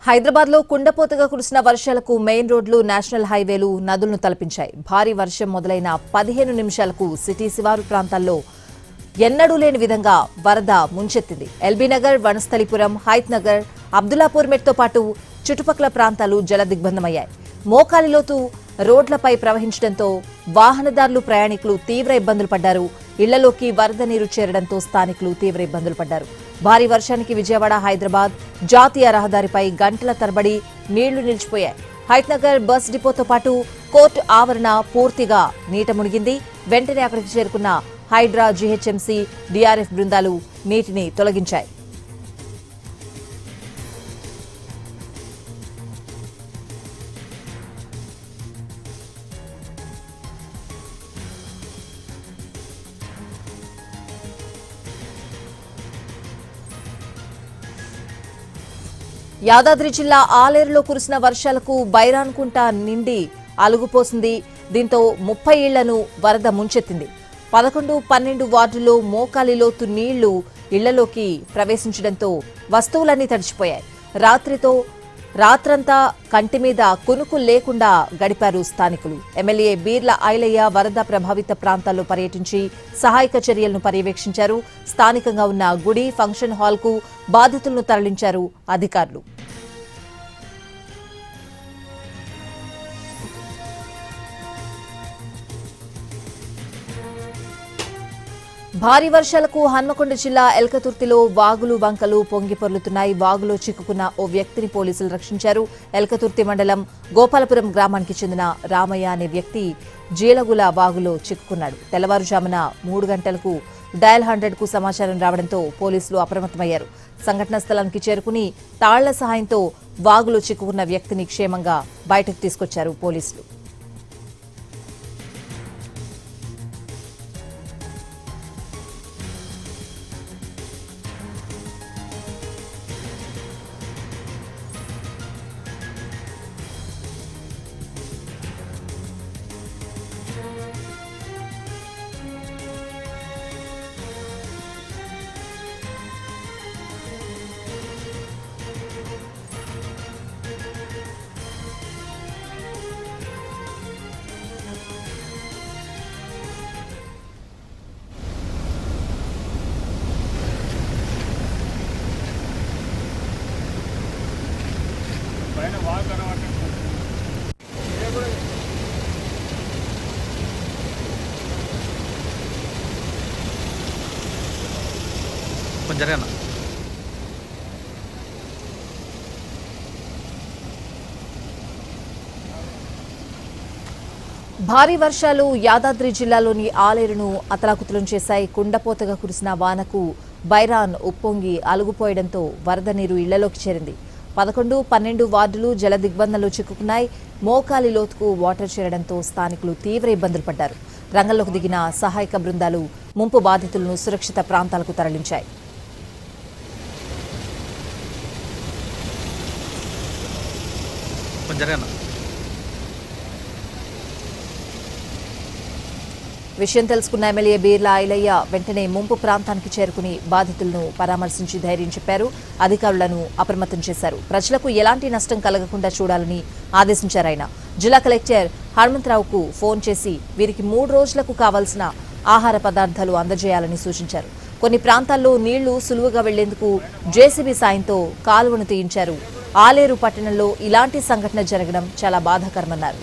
హైదరాబాద్ లో కుండపోతగా కురిసిన వర్షాలకు మెయిన్ రోడ్లు, నేషనల్ హైవేలు నదులను తలపించాయి. భారీ వర్షం మొదలైన 15 నిమిషాలకు సిటీ శివారు ప్రాంతాల్లో ఎన్నడూ లేని విధంగా వరద ముంచెత్తింది. ఎల్బీనగర్, వనస్థలిపురం, హైత్ నగర్, అబ్దుల్లాపూర్ మెట్తో పాటు చుట్టుపక్కల ప్రాంతాలు జలదిగ్బంధమయ్యాయి. మోకాలిలోతు రోడ్లపై ప్రవహించడంతో వాహనదారులు, ప్రయాణికులు తీవ్ర ఇబ్బందులు పడ్డారు. ఇళ్లలోకి వరద నీరు చేరడంతో స్థానికులు తీవ్ర ఇబ్బందులు పడ్డారు. భారీ వర్షానికి విజయవాడ, హైదరాబాద్ జాతీయ రహదారిపై గంటల తరబడి నీళ్లు నిలిచిపోయాయి. హైత్ నగర్ బస్ డిపోతో పాటు కోర్టు ఆవరణ పూర్తిగా నీట మునిగింది. వెంటనే అక్కడికి చేరుకున్న హైడ్రా, జీహెచ్ఎంసీ, డీఆర్ఎఫ్ బృందాలు నీటిని తొలగించాయి. యాదాద్రి జిల్లా ఆలేరులో కురిసిన వర్షాలకు బైరాన్కుంట నిండి అలుగుపోసింది. దీంతో 30 ఇళ్లను వరద ముంచెత్తింది. 11, 12 వార్డుల్లో మోకాలి లోతు నీళ్లు ఇళ్లలోకి ప్రవేశించడంతో వస్తువులన్నీ తడిచిపోయాయి. రాత్రంతా కంటి మీద కునుకు లేకుండా గడిపారు స్థానికులు. ఎమ్మెల్యే బీర్ల ఐలయ్య వరద ప్రభావిత ప్రాంతాల్లో పర్యటించి సహాయక చర్యలను పర్యవేక్షించారు. స్థానికంగా ఉన్న గుడి, ఫంక్షన్ హాల్కు బాధితులను తరలించారు అధికారులు. భారీ వర్షాలకు హన్మకొండ జిల్లా ఎల్కతుర్తిలో వాగులు, వంకలు పొంగి పొర్లుతున్నాయి. వాగులో చిక్కుకున్న ఓ వ్యక్తిని పోలీసులు రక్షించారు. ఎల్కతుర్తి మండలం గోపాలపురం గ్రామానికి చెందిన రామయ్య అనే వ్యక్తి జీలగుల వాగులో చిక్కుకున్నాడు. తెల్లవారుజామున 3 గంటలకు డయల్ 100కు సమాచారం రావడంతో పోలీసులు అప్రమత్తమయ్యారు. సంఘటనా స్థలానికి చేరుకుని తాళ్ల సహాయంతో వాగులో చిక్కుకున్న వ్యక్తిని క్షేమంగా బయటకు తీసుకొచ్చారు పోలీసులు. భారీ వర్షాలు యాదాద్రి జిల్లాలోని ఆలేరును అతలాకుతలం చేశాయి. కుండపోతగా కురిసిన వానకు బైరాన్ ఉప్పొంగి అలుగుపోయడంతో వరద నీరు ఇళ్లలోకి చేరింది. 11, 12 వార్డులు జల దిగ్బంధంలో చిక్కుకున్నాయి. మోకాలి లోతుకు వాటర్ చేరడంతో స్థానికులు తీవ్ర ఇబ్బందులు పడ్డారు. రంగంలోకి దిగిన సహాయక బృందాలు ముంపు బాధితులను సురక్షిత ప్రాంతాలకు తరలించాయి. విషయం తెలుసుకున్న ఎమ్మెల్యే బీర్ల ఐలయ్య వెంటనే ముంపు ప్రాంతానికి చేరుకుని బాధితులను పరామర్శించి ధైర్యం చెప్పారు. అధికారులను అప్రమత్తం చేశారు. ప్రజలకు ఎలాంటి నష్టం కలగకుండా చూడాలని ఆదేశించారు. ఆయన జిల్లా కలెక్టర్ హనుమంతరావుకు ఫోన్ చేసి వీరికి 3 రోజులకు కావాల్సిన ఆహార పదార్థాలు అందజేయాలని సూచించారు. కొన్ని ప్రాంతాల్లో నీళ్లు సులువుగా వెళ్లేందుకు జేసీబీ సాయంతో కాలువను తీయించారు. ఆలేరు పట్టణంలో ఇలాంటి సంఘటన జరగడం చాలా బాధాకరమన్నారు.